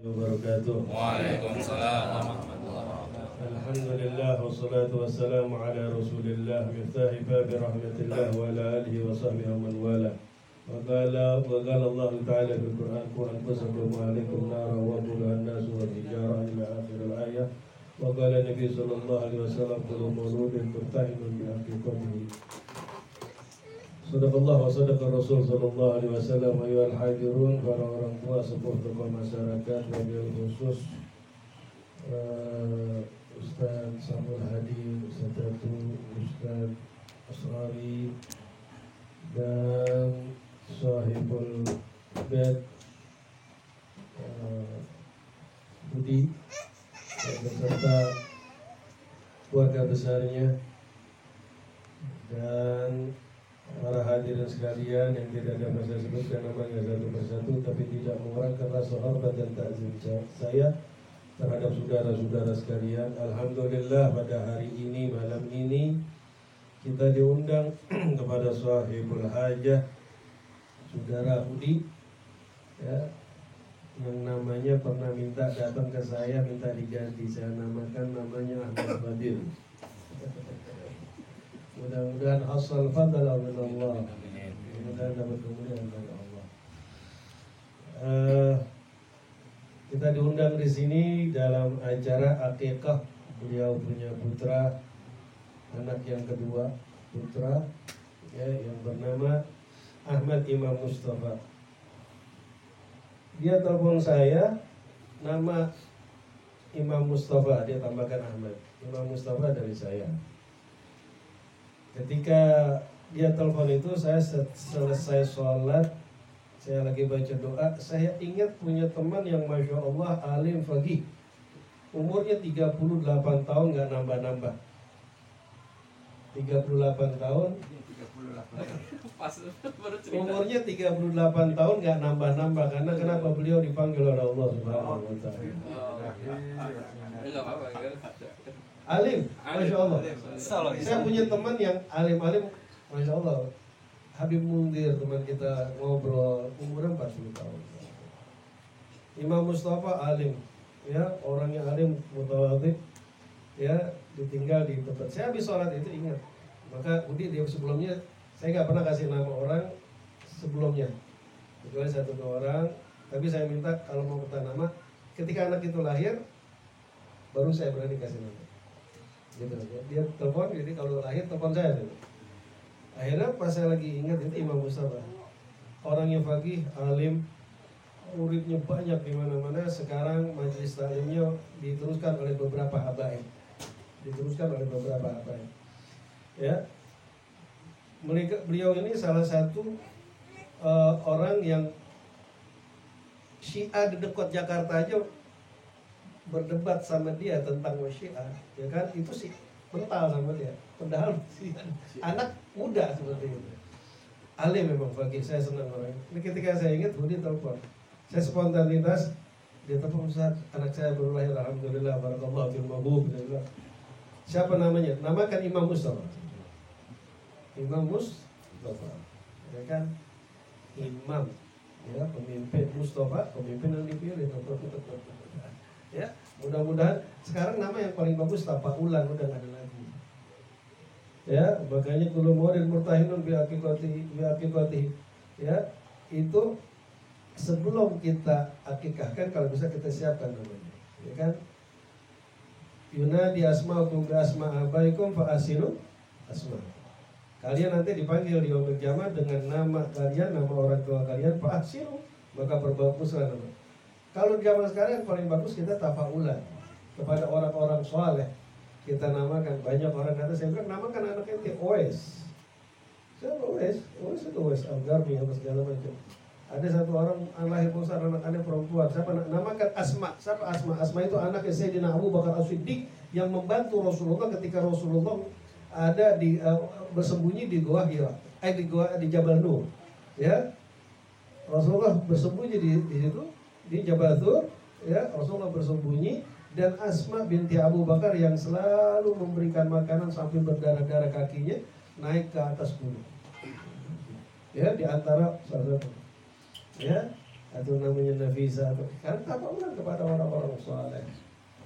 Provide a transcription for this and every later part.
wabarakatuh. Waalaikumsalam warahmatullahi wabarakatuh. Alhamdulillah wassalatu wassalamu ala Rasulillah miftahi babi rahmatillah wa ala alihi wa sahbihi wa man wala. Wa qala Allah Ta'ala fil Qur'an qul anfusakum alaikum nara wa qudha an-nas wa hijara ila akhir al-ayah. Wa qala Nabi sallallahu alaihi wasallam kullu mauludin murtahinun bi aqiqatihi. Sadaqallah wa sadaqa Rasul sallallahu alaihi wasallam. Ayyuhal hadirun, para orang tua sepuh tokoh masyarakat, wabil khusus Ustaz Samul Hadi, Ustaz Datu, Ustaz Asrari, dan Sahibul Bed Budi, beserta keluarga besarnya, dan para hadirin sekalian yang tidak ada masa sebutkan namanya satu persatu, tapi tidak mengurangkan rasa hormat dan takzim saya terhadap saudara-saudara sekalian. Alhamdulillah pada hari ini, malam ini kita diundang kepada sahibul hajah, saudara Budi, ya, yang namanya pernah minta datang ke saya, minta diganti. Saya namakan namanya Ahmad Fadil. Mudah-mudahan asal fadala min Allah. Mudah-mudahan dapat kemuliaan dari Allah. Kita diundang di sini dalam acara akikah. Beliau punya putra, anak yang kedua, putra ya, yang bernama Ahmad Imam Mustafa. Dia telepon saya, nama Imam Mustafa, dia tambahkan Ahmad. Imam Mustafa dari saya. Ketika dia telepon itu, saya selesai sholat, saya lagi baca doa, saya ingat punya teman yang Masya Allah alim faqih. Umurnya 38 tahun, gak nambah-nambah. 38 tahun. Umurnya 38 tahun gak nambah-nambah. Karena kenapa? Beliau dipanggil oleh Allah Subhanahu wa ta'ala. Alim, Masya Allah. Saya punya teman yang alim-alim, Masya Allah. Habib Mundir, teman kita ngobrol, umurnya 40 tahun. Imam Mustafa alim, ya, orang yang alim, mutawadhi, ya, ditinggal di tempat. Saya habis sholat itu ingat. Maka Budi dia sebelumnya, saya nggak pernah kasih nama orang sebelumnya, kecuali satu orang. Tapi saya minta kalau mau minta nama, ketika anak itu lahir, baru saya berani kasih nama. Gitu, dia telepon, jadi kalau lahir telepon saya gitu. Akhirnya pas saya lagi ingat itu Imam Mustafa, orang yang faqih, alim, muridnya banyak di mana-mana. Sekarang majelis taklimnya diteruskan oleh beberapa habaib, ya. Beliau ini salah satu orang yang Syiah di dekat Jakarta aja berdebat sama dia tentang Syiah, ya kan? Itu sih mental sama dia. Padahal anak muda seperti itu. Alim memang faqih, saya senang orang. Ini ketika saya ingat Budi telepon, saya spontanitas, dia telepon, Ustaz, anak saya baru lahir, alhamdulillah, barakallahu fil mabub. Siapa namanya? Namakan Imam Mustafa. Imam Mustafa, ya kan? Imam, ya, pemimpin Mustafa, pemimpin yang dipilih. Ya, mudah-mudahan sekarang nama yang paling bagus Tafaulan, udah nggak ada lagi. Ya, makanya kullu muridin murtahinun bi aqiqati. Ya, itu sebelum kita akikahkan, kalau bisa kita siapkan namanya, ya kan? Yunadi asma'ukum bi asma' abaikum fa asinu asma'. Kalian nanti dipanggil di yaumil qiyamah dengan nama kalian, nama orang tua kalian, fa asinu, maka berbaguslah nama. Kalau di zaman sekarang yang paling bagus kita tafaulan kepada orang-orang soleh. Kita namakan, banyak orang kata, saya bilang namakan anak ente Oes. Siapa Oes? Oes itu Oes Al-Garmi apa segala macam. Ada satu orang lahir besar anak-anak perempuan. Siapa namakan Asma? Siapa Asma? Asma itu anaknya Sayyidina Abu Bakar As-Siddiq yang membantu Rasulullah ketika Rasulullah ada di bersembunyi di Gua Hira, di Jabal Nur. Ya, Rasulullah bersembunyi di situ. Di Jabal Nur, ya, Rasulullah bersembunyi, dan Asma binti Abu Bakar yang selalu memberikan makanan sampai berdarah-darah kakinya naik ke atas gunung. Ya, di antara salah satu. Ya, atau namanya Nafisa, atau kan tabarukan kepada orang-orang soleh,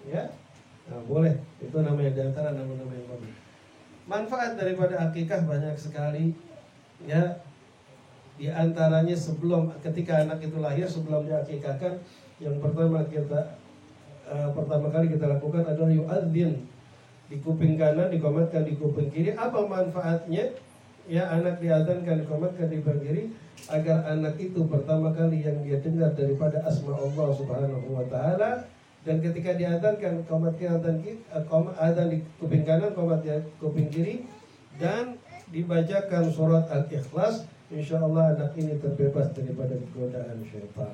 ya. Nah, boleh, itu namanya di antara nama-nama yang bagus. Manfaat daripada akikah banyak sekali, ya. Di antaranya ketika anak itu lahir, sebelum diakikahkan, yang pertama kali kita lakukan adalah yu'adzin di kuping kanan, dikomatkan di kuping kiri. Apa manfaatnya? Ya, anak diadzankan, dikomatkan di kuping kiri, agar anak itu pertama kali yang dia dengar daripada asma Allah Subhanahu wa taala. Dan ketika diadzankan, komatkan adzan di kuping kanan, komat di kuping kiri, dan dibacakan surat Al-Ikhlas, insya Allah anak ini terbebas daripada godaan syaitan.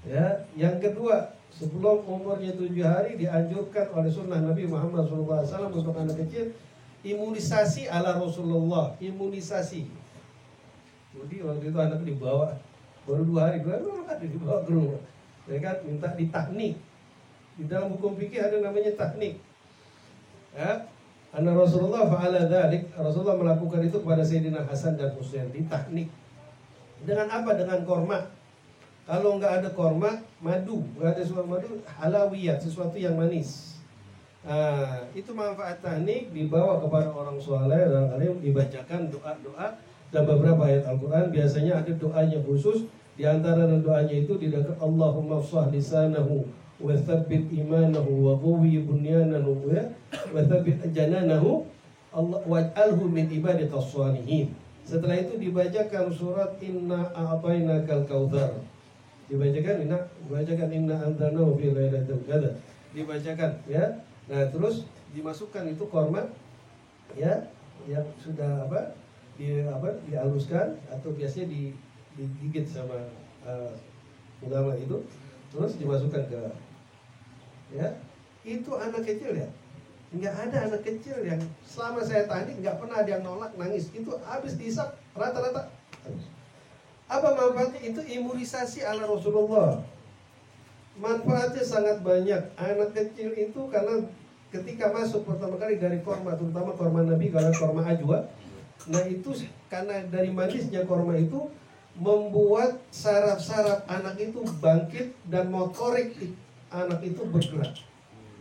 Ya, yang kedua, sebelum umurnya 7 hari dianjurkan oleh sunnah Nabi Muhammad SAW untuk anak kecil imunisasi ala Rasulullah, imunisasi. Jadi waktu itu anak dibawa baru 2 hari dibawa ke rumah. Ya kan, minta ditaknik. Di dalam hukum fikih ada namanya taknik. Ya, anna Rasulullah fa'ala dzalik, Rasulullah melakukan itu kepada Sayyidina Hasan dan Husain, ditaknik. Dengan apa? Dengan korma. Kalau nggak ada korma, madu, nggak ada sesuatu madu, halawiyat, sesuatu yang manis. Nah, itu manfaat taknik, dibawa kepada orang soleh dan alim, dibacakan doa-doa dan beberapa ayat Al-Quran. Biasanya ada doanya khusus. Di antara doanya itu di dekat Allahumma fsah lisanahu wa tsabbit imanahu wa qawwi bunyanahu wa tsabbit jananahu Allah waj'alhu min ibadikas shalihin. Setelah itu dibacakan surat Inna a'tainakal kautsar. Dibacakan inna anzalnahu fi lailatul qadar. Dibacakan, ya. Nah, terus dimasukkan itu korma, ya, yang sudah dihaluskan atau biasanya digigit sama ulama itu, terus dimasukkan ke, ya, itu anak kecil, ya. Nggak ada anak kecil yang selama saya tadi nggak pernah ada yang nolak, nangis. Itu habis dihisap rata-rata. Apa manfaatnya? Itu imunisasi ala Rasulullah. Manfaatnya sangat banyak. Anak kecil itu karena ketika masuk pertama kali dari korma, terutama korma Nabi, kalau korma ajwa, nah itu karena dari manisnya korma itu membuat saraf-saraf anak itu bangkit dan motorik anak itu bergerak,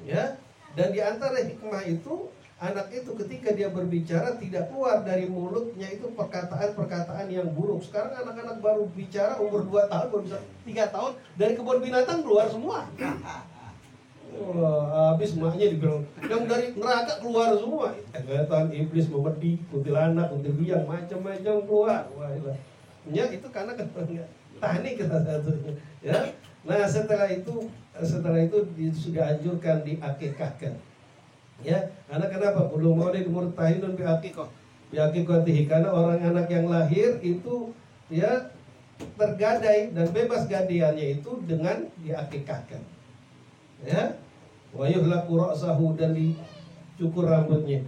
ya. Dan di antara hikmah itu, anak itu ketika dia berbicara tidak keluar dari mulutnya itu perkataan-perkataan yang buruk. Sekarang anak-anak baru bicara umur 2 tahun, baru bisa 3 tahun, dari kebun binatang keluar semua. Habis maknya dibilang yang dari neraka keluar semua. Kelihatan iblis, memedi, kuntilanak, kuntibiang, macam-macam keluar. Wah, ya, itu karena teknik kita satunya, ya. Nah, setelah itu sudah anjurkan diakikahkan, ya. Karena kenapa? Belum mau murtahidun bi akikatihi, karena orang anak yang lahir itu, ya, tergadai dan bebas gadiannya itu dengan diakikahkan, ya. Wa yuhlaqu ra'sahu, dan dicukur rambutnya,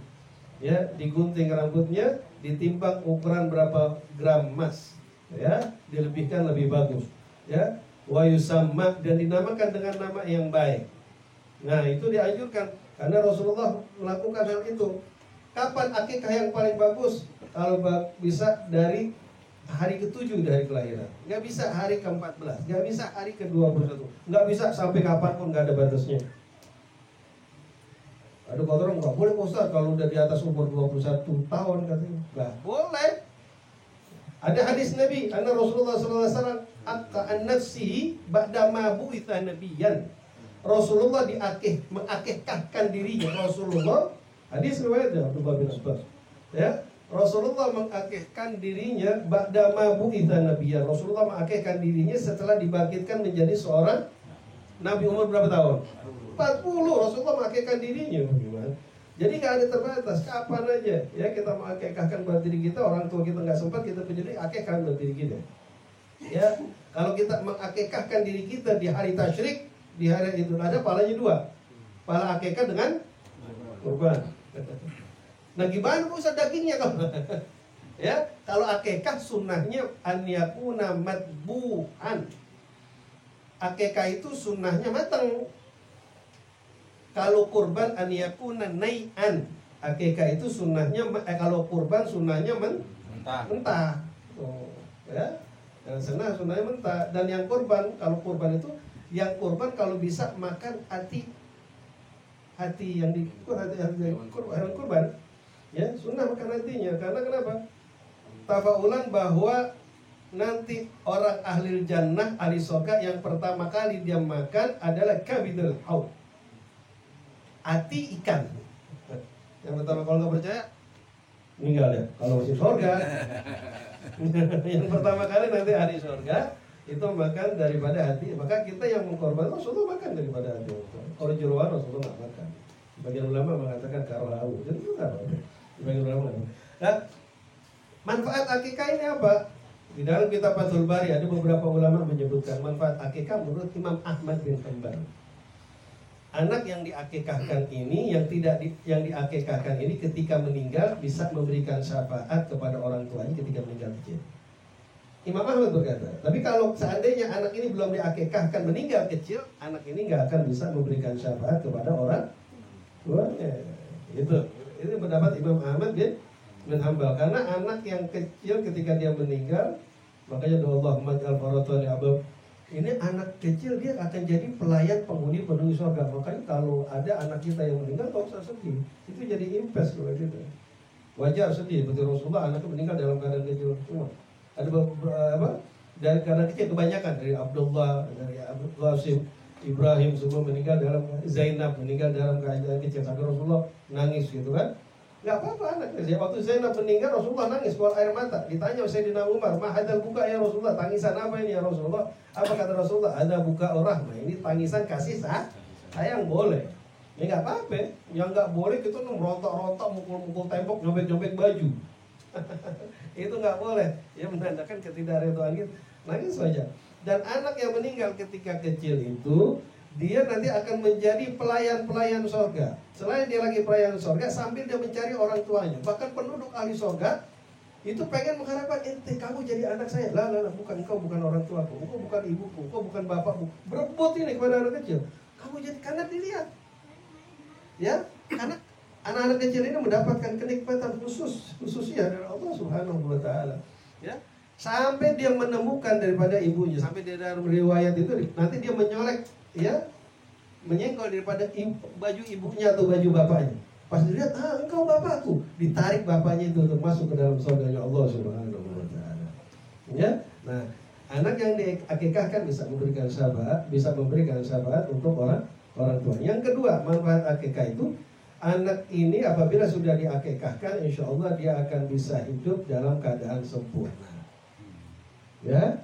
ya, digunting rambutnya, ditimbang ukuran berapa gram emas, ya, dilebihkan lebih bagus, ya. Wa yusamma, dan dinamakan dengan nama yang baik. Nah, itu dianjurkan karena Rasulullah melakukan hal itu. Kapan akikah yang paling bagus? Kalau bisa dari hari ke-7 dari kelahiran. Nggak bisa hari ke-14, nggak bisa hari ke-21, nggak bisa sampai kapanpun, nggak ada batasnya. Ada orang nggak boleh Ustaz kalau udah di atas umur 21 tahun katanya. Nggak boleh. Ada hadis Nabi, anna Rasulullah SAW aqa'an nafsihi ba'da ma bu'itha nabiyyan. Rasulullah mengakikahkan dirinya. Rasulullah, hadis riwayat Abdullah bin Abbas, ya, Rasulullah mengakikahkan dirinya ba'da ma bu'itha nabiyyan. Rasulullah mengakikahkan dirinya setelah dibangkitkan menjadi seorang nabi. Umur berapa tahun? 40. Rasulullah mengakikahkan dirinya. Bagaimana? Jadi nggak ada terbatas, kapan aja, ya, kita mengakikahkan buat diri kita. Orang tua kita nggak sempat, kita penyedih, akikahkan buat diri kita, ya. Kalau kita mengakikahkan diri kita di hari tasyrik, di hari Idul Adha, pahalanya 2, pahala akikah dengan kurban. Nah, gimana Ustaz dagingnya kalau ya, kalau akikah sunnahnya an yakuna matbu'an. Akikah itu sunnahnya matang. Kalau kurban an yakuna nai'an. Akikah itu sunnahnya kalau kurban sunnahnya mentah. Oh, ya. Yang sunnahnya mentah. Dan yang kurban, kalau kurban itu, yang kurban kalau bisa makan hati yang hewan kurban, ya sunnah makan hatinya. Karena kenapa? Tafaulan bahwa nanti orang ahli jannah, ahli surga yang pertama kali dia makan adalah kabidul haud, hati ikan. Yang pertama, kalau nggak percaya meninggal ya. Kalau masih surga, yang pertama kali nanti ahli surga itu makan daripada hati. Maka kita yang mengkorban Rasulullah makan daripada hati. Kalau jeruan Rasulullah nggak makan. Bagian ulama mengatakan karau. Jadi itu apa? Bagian ulama. Nah, manfaat akikah ini apa? Di dalam kitab Fathul Bari ada beberapa ulama menyebutkan manfaat akikah menurut Imam Ahmad bin Hanbal. Anak yang diakikahkan ini, yang diakikahkan ini ketika meninggal bisa memberikan syafaat kepada orang tuanya ketika meninggal kecil. Imam Ahmad berkata, tapi kalau seandainya anak ini belum diakikahkan meninggal kecil, anak ini nggak akan bisa memberikan syafaat kepada orang tuanya. Itu pendapat Imam Ahmad bin Hanbal. Karena anak yang kecil ketika dia meninggal, makanya doa Allahumma ij'al faratan li abab. Ini anak kecil dia akan jadi pelayan penghuni surga. Makanya kalau ada anak kita yang meninggal, tak usah sedih. Itu jadi impes loh gitu. Wajar sedih, seperti Rasulullah anaknya meninggal dalam keadaan kecil semua. Ada dari keadaan kecil kebanyakan, dari Abdullah, dari Abdul Qasim, Ibrahim semua meninggal dalam, Zainab meninggal dalam keadaan kecil. Sampai Rasulullah nangis gitu kan. Gak apa-apa anaknya. Waktu Zainab meninggal Rasulullah nangis keluar air mata. Ditanya Sayyidina Umar, "Ma hadal buka ya Rasulullah? Tangisan apa ini ya Rasulullah?" Apa kata Rasulullah? "Ada buka rahmah." Ini tangisan kasih sayang boleh. Ya nggak apa-apa. Yang nggak boleh itu merontok-rontok, mukul-mukul tembok, nyobek-nyobek baju. Itu nggak boleh. Ya menandakan ketidakredoan gitu. Nangis saja. Dan anak yang meninggal ketika kecil itu, dia nanti akan menjadi pelayan-pelayan surga. Selain dia lagi pelayan surga, sambil dia mencari orang tuanya. Bahkan penduduk ahli surga itu pengen mengharapkan, kamu jadi anak saya. Lah, bukan, engkau bukan orang tuaku, engkau bukan ibuku, engkau bukan bapakmu. Berebut ini kepada anak kecil. Kamu jadi, karena dilihat. Ya, karena anak-anak kecil ini mendapatkan kenikmatan khususnya dari Allah Subhanahu wa taala. Ya. Sampai dia menemukan daripada ibunya, sampai dia dalam riwayat itu nanti dia menyolek, ya, menyenggol daripada baju ibunya atau baju bapaknya. Pas dilihat, engkau bapakku, ditarik bapaknya itu untuk masuk ke dalam surganya Allah Subhanahu wa taala. Ya. Nah, anak yang diakikahkan bisa memberikan syafaat untuk orang tua. Yang kedua, manfaat akikah itu, anak ini apabila sudah diakikahkan, insya Allah dia akan bisa hidup dalam keadaan sempurna. Ya,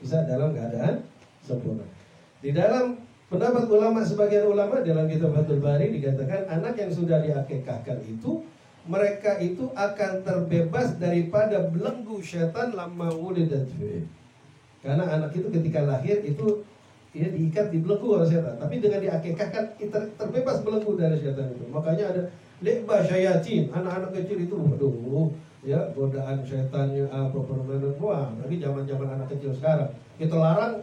bisa dalam keadaan sempurna. Di dalam pendapat ulama, sebagian ulama dalam kitab Fathul Bari dikatakan anak yang sudah diakikahkan itu, mereka itu akan terbebas daripada belenggu syaitan lamma wulidat fi. Karena anak itu ketika lahir itu dia diikat, dibelenggu oleh setan. Tapi dengan diakikahkan terbebas belenggu dari setan itu. Makanya ada lekba syayatin, anak-anak kecil itu waduh, ya godaan setannya apa permainan. Wah, lagi zaman-zaman anak kecil sekarang. Kita larang,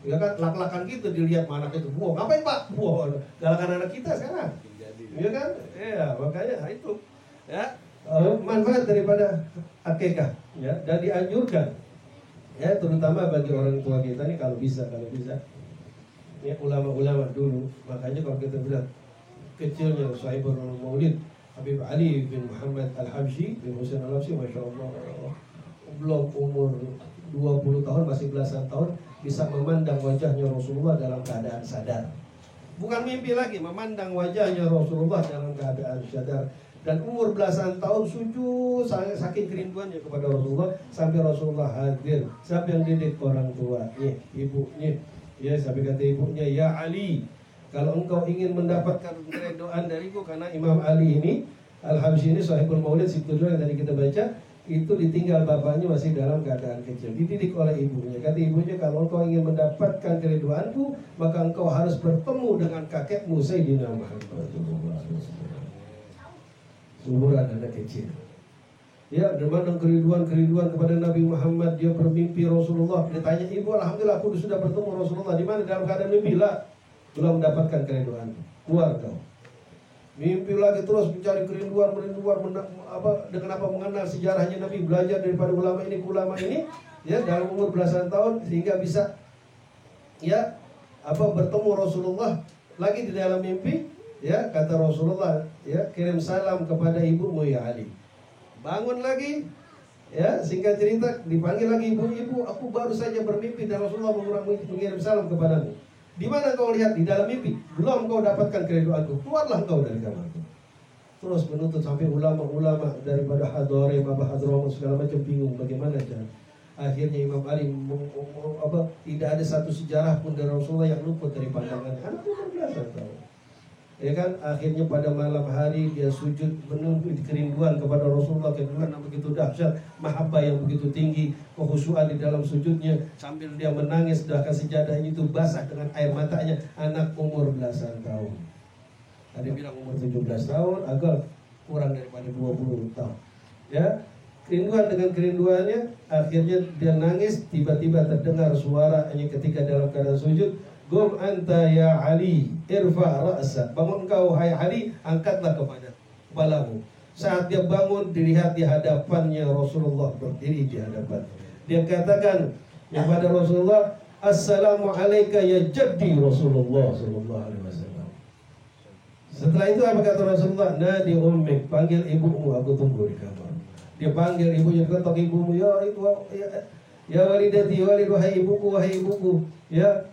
ya kan, lak-lakan gitu dilihat anak itu. Wah, ngapain Pak? Wah, galakan anak kita sekarang. Iya kan? Iya, makanya itu. Ya, manfaat daripada akikah, ya, dan dianjurkan, ya, terutama bagi orang tua kita nih kalau bisa. Ya, ulama-ulama dulu, makanya kalau kita bilang kecilnya Sahibul Maulid Habib Ali bin Muhammad Al-Habsyi bin Husain Al-Habsyi, Masya Allah, belum umur 20 tahun, masih belasan tahun, bisa memandang wajahnya Rasulullah dalam keadaan sadar. Bukan mimpi lagi, memandang wajahnya Rasulullah dalam keadaan sadar. Dan umur belasan tahun sujud saking kerinduannya kepada Rasulullah, sampai Rasulullah hadir. Siapa yang didik? Orang tuanya, ibunya. Ya, sampai kata ibunya, "Ya Ali, kalau engkau ingin mendapatkan keridhaan dariku," karena Imam Ali ini Al-Habsyi ini Sahibul Maulid Sittudul yang tadi kita baca, itu ditinggal bapaknya masih dalam keadaan kecil, dididik oleh ibunya. Kata ibunya, "Kalau engkau ingin mendapatkan keridhaanku, maka engkau harus bertemu dengan kakekmu Sayyidina Muhammad." Umuran anak kecil. Ya, memandang keriduan kepada Nabi Muhammad. Dia bermimpi Rasulullah. Dia tanya, "Ibu, alhamdulillah aku sudah bertemu Rasulullah." Di mana? Dalam keadaan mimpi. Lah, belum mendapatkan keriduan. Keluar kau. Mimpi lagi terus mencari kerinduan dengan apa mengenal sejarahnya Nabi, belajar daripada ulama ini ke ulama ini. ya dalam umur belasan tahun sehingga bisa ya bertemu Rasulullah lagi di dalam mimpi. Ya, kata Rasulullah, ya, kirim salam kepada ibumu ya Ali. Bangun lagi, ya, singkat cerita dipanggil lagi ibu, aku baru saja bermimpi dan Rasulullah mengirim salam kepadamu. Di mana kau lihat? Di dalam mimpi. Belum kau dapatkan keriduanku. Keluarlah kau dari kamarku. Terus menuntut sampai ulama-ulama daripada Hadore, Baba Hadromah segala macam bingung bagaimana cara. Akhirnya Imam Ali tidak ada satu sejarah pun dari Rasulullah yang luput dari pandangannya. Anak umur belasan tahun. Ya kan, akhirnya pada malam hari dia sujud menunggu kerinduan kepada Rasulullah, kerinduan yang begitu dahsyat, mahabbah yang begitu tinggi, kekhusyuan di dalam sujudnya sambil dia menangis, sedangkan sejadahnya itu basah dengan air matanya. Anak umur belasan tahun. Ada bilang umur 17 tahun, agak kurang daripada 20 tahun. Ya, kerinduan dengan kerinduannya, akhirnya dia nangis, tiba-tiba terdengar suaranya ketika dalam keadaan sujud, "Qum anta ya Ali, irfa' ra'sa." Bangun kau hai Ali, angkatlah kepalamu. Saat dia bangun, dilihat di hadapannya Rasulullah berdiri di hadapan. Dia katakan kepada Rasulullah, "Assalamu alayka ya jaddi Rasulullah sallallahu alaihi wasallam." Setelah itu apa kata Rasulullah? "Nadi ummik, panggil ibumu, aku tunggu di kamar." Dia panggil ibunya, ketok ibumu, ya walidati, walid, wahai ibuku, ya.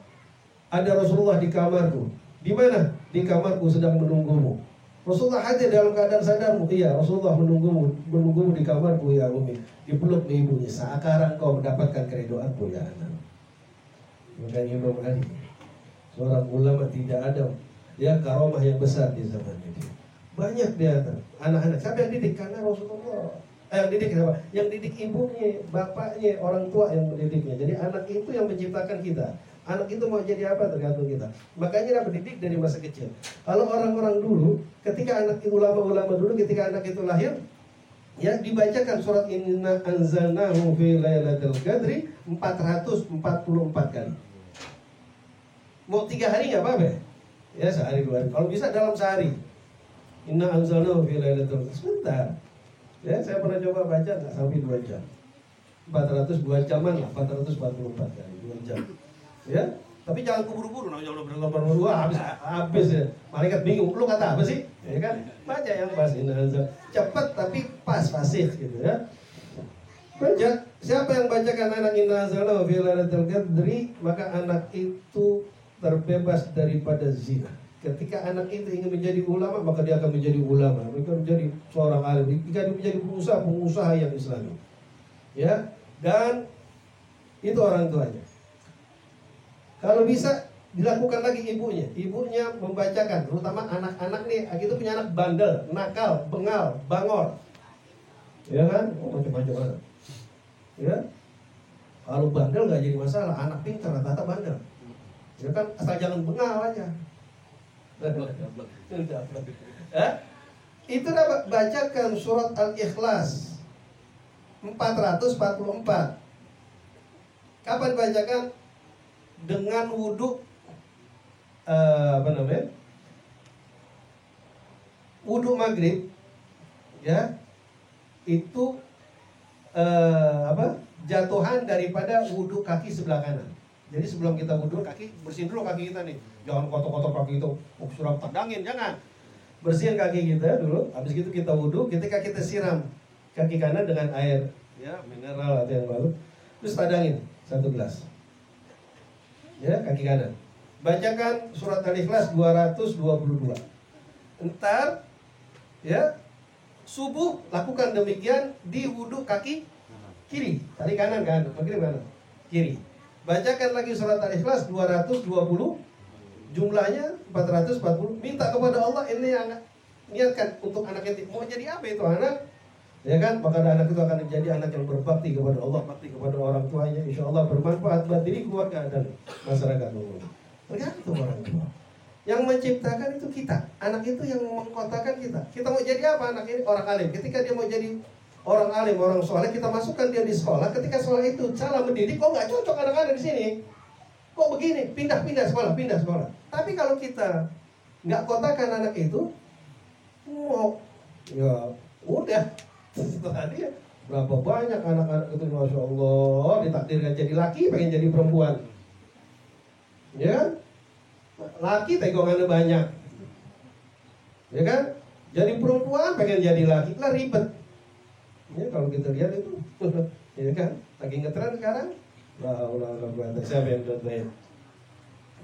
Ada Rasulullah di kamarku. Di mana? Di kamarku sedang menunggumu. Rasulullah hadir dalam keadaan sadarmu. Iya, Rasulullah menunggumu di kamarku ya Umi. Dipeluk ibunya. Sekarang kau mendapatkan keridoanku ya anak. Maka Imam Ali, seorang ulama tidak ada ya karomah yang besar di zaman ini. Banyak dia anak-anak. Siapa yang didik? Karena Rasulullah. Yang didik siapa? Yang didik ibunya, bapaknya, orang tua yang mendidiknya. Jadi anak itu yang menciptakan kita. Anak itu mau jadi apa tergantung kita. Makanya dapat didik dari masa kecil. Kalau orang-orang dulu, ketika anak ulama-ulama dulu, ketika anak itu lahir, ya dibacakan surat Inna anzalnahu fi lailatul qadri 444 kali. Mau 3 hari nggak apa-apa? Ya sehari 2 hari. Kalau bisa dalam sehari. Inna anzalnahu fi lailatul qadri. Sebentar. Ya saya pernah coba baca nggak sampai 2 jam. 402 jaman lah, 444 kali 2 jam. Ya, tapi jangan keburu-buru, namanya udah berapa habis ya. Malaikat bingung, lu kata apa sih? Ya kan, baca yang pas cepat tapi pas fasih gitu ya. Baca, siapa yang bacakan anak Inna anzalnahu fi lailatul qadri, maka anak itu terbebas daripada zina. Ketika anak itu ingin menjadi ulama, maka dia akan menjadi ulama, mereka menjadi seorang alim. Jika dia menjadi pengusaha yang Islami. Ya, dan itu orang tuanya. Kalau bisa dilakukan lagi ibunya membacakan, terutama anak-anak nih, itu punya anak bandel, nakal, bengal, bangor, ya kan? Macam-macam anak. Ya, kalau bandel nggak jadi masalah, anak pintar rata-rata bandel, ya kan? Asal jangan bengal aja. Itu dapat bacakan surat Al-Ikhlas 444. Kapan bacakan? Dengan wudhu wudhu maghrib, ya, itu jatuhan daripada wudhu kaki sebelah kanan. Jadi sebelum kita wudhu kaki, bersihin dulu kaki kita nih, jangan kotor-kotor kaki itu, suram tadangin, jangan. Bersihin kaki kita dulu, habis itu kita wudhu. Ketika kita siram kaki kanan dengan air, ya, mineral atau yang baru, terus tadangin 1 gelas. Ya, kaki kanan. Bacakan surat Al-Ikhlas 222. Entar, ya, subuh lakukan demikian di wudhu kaki kiri. Tadi kanan kan, maghrib kanan, kiri. Bacakan lagi surat Al-Ikhlas 220. Jumlahnya 440. Minta kepada Allah, ini yang niatkan untuk anak itu. Mau jadi apa itu anak? Ya kan, maka anak itu akan menjadi anak yang berbakti kepada Allah, bakti kepada orang tuanya, insya Allah bermanfaat buat diri, keluarga, dan masyarakat umum. Tergantung orang tua. Yang menciptakan itu kita. Anak itu yang mengkotakan kita. Kita mau jadi apa anak ini? Orang alim. Ketika dia mau jadi orang alim, orang soleh, kita masukkan dia di sekolah. Ketika sekolah itu salah mendidik, kok nggak cocok anak-anak di sini? Kok begini? Pindah sekolah. Tapi kalau kita nggak kotakan anak itu, ya udah. Setelah dia Berapa banyak anak-anak itu, Masya Allah, ditakdirkan jadi laki, pengen jadi perempuan. Ya kan? Laki tegongannya banyak. Ya kan? Jadi perempuan pengen jadi laki, lah ribet. Ya kalau kita lihat itu, ya kan? Lagi ngetren sekarang. Siapa yang contohnya?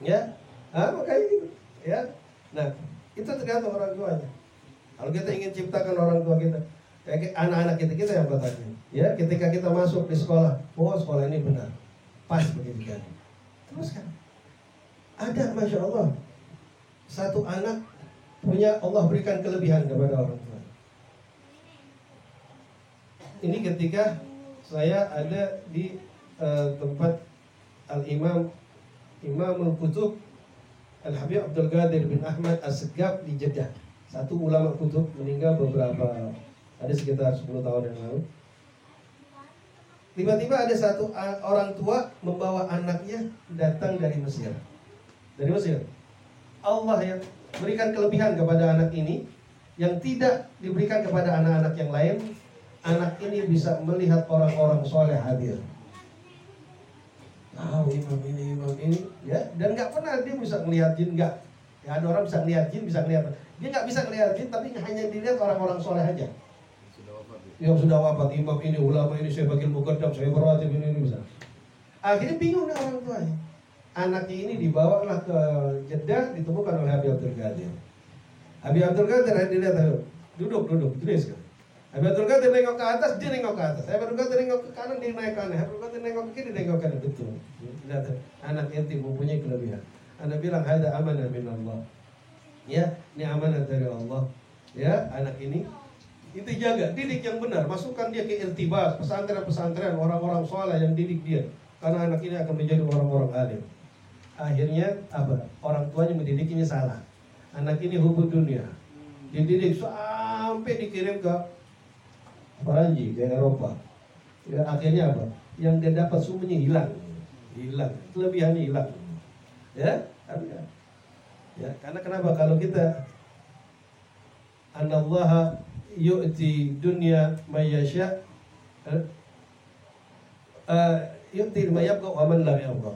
Ya, makanya gitu. Ya, nah itu tergantung orang tuanya. Kalau kita ingin ciptakan orang tua kita, kayak anak-anak kita yang bertanya. Ya, ketika kita masuk di sekolah, oh sekolah ini benar, pas pendidikan. Terus kan, ada Masya Allah, satu anak punya Allah berikan kelebihan kepada orang tua. Ini ketika saya ada di tempat Al-Imam Al-Qutub Al-Habib Abdul Qadir bin Ahmad As-Segaf di Jeddah. Satu ulama kutub meninggal ada sekitar 10 tahun yang lalu. Tiba-tiba ada satu orang tua membawa anaknya datang dari Mesir. Dari Mesir. Allah yang berikan kelebihan kepada anak ini yang tidak diberikan kepada anak-anak yang lain. Anak ini bisa melihat orang-orang soleh hadir. Imam ini, ya, dan nggak pernah dia bisa melihat jin, nggak. Ya, ada orang bisa melihat jin, bisa melihat. Dia nggak bisa melihat jin, tapi hanya dilihat orang-orang soleh aja. Yang sudah wafat, imam ini, ulama ini, saya bagi mukaddam, saya berwajib ini bisa. Akhirnya bingung dah orang tuanya. Anaknya ini dibawalah ke Jeddah, ditemukan oleh Habib Abdul Qadir. Habib Abdul Qadir dilihat, duduk, tulis kan. Habib Abdul Qadir nengok ke atas, dia nengok ke atas. Habib Abdul Qadir nengok ke kanan, dia naik ke kanan. Habib Abdul Qadir nengok ke kiri, nengok ke kanan. Betul. Lihat, anak yatim mempunyai kelebihan. Anak bilang, hada amanah min Allah. Ya, ini amanah dari Allah. Ya, anak ini itu jaga, didik yang benar, masukkan dia ke iltibas, pesantren-pesantren, orang-orang soleh yang didik dia. Karena anak ini akan menjadi orang-orang alim. Akhirnya apa? Orang tuanya mendidiknya salah. Anak ini hubud dunia. Dididik sampai dikirim ke Paranji, ke Eropa. Ya, akhirnya apa? Yang dia dapat semuanya hilang, kelebihannya hilang. Ya, ya, karena kenapa? Kalau kita Anallaha yu'ti dunya mayyasha yu'ti ma yabqa wa man lam yabqa.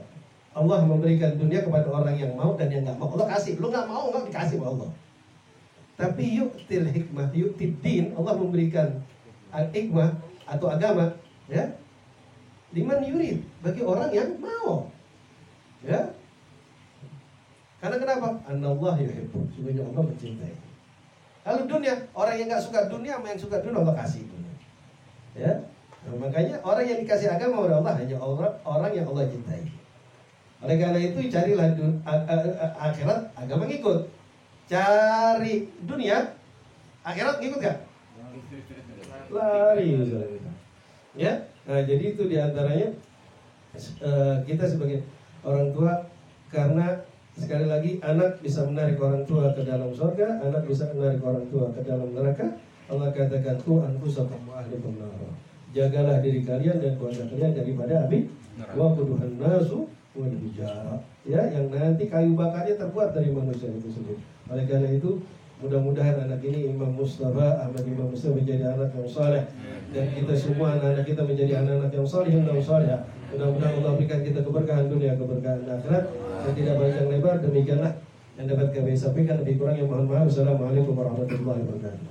Allah memberikan dunia kepada orang yang mau dan yang enggak mau. Allah kasih, lu enggak mau enggak dikasih sama Allah. Tapi yu'til hikmah, yu'tid din, Allah memberikan hikmah atau agama, ya. Liman yurid, bagi orang yang mau. Ya. Karena kenapa? Anallah yuhibbu, sungguhnya Allah mencintai. Kalau dunia, orang yang nggak suka dunia sama yang suka dunia Allah kasih dunia. Ya, nah, makanya orang yang dikasih agama oleh Allah hanya orang yang Allah cintai. Oleh karena itu carilah akhirat, agama ngikut. Cari dunia, akhirat ngikut gak? Lari. Ya, nah, jadi itu diantaranya kita sebagai orang tua, karena sekali lagi, anak bisa menarik orang tua ke dalam surga, anak bisa menarik orang tua ke dalam neraka. Allah katakan, tu anfusakum wa ahlikum nar. Jagalah diri kalian dan keluarga kalian daripada api wa quduhan nasu wal hijara. Ya, yang nanti kayu bakarnya terbuat dari manusia itu sendiri. Oleh karena itu, mudah-mudahan anak ini Imam Mustafa, Ahmad Imam Mustafa menjadi anak yang saleh, dan kita semua anak-anak kita menjadi anak-anak yang saleh dan saleh. Mudah-mudahan Allah berikan kita keberkahan dunia, keberkahan akhirat. Dan tidak panjang lebar, demikianlah yang dapat kami sampaikan. Lebih kurang yang mohon maaf. Assalamualaikum warahmatullahi wabarakatuh.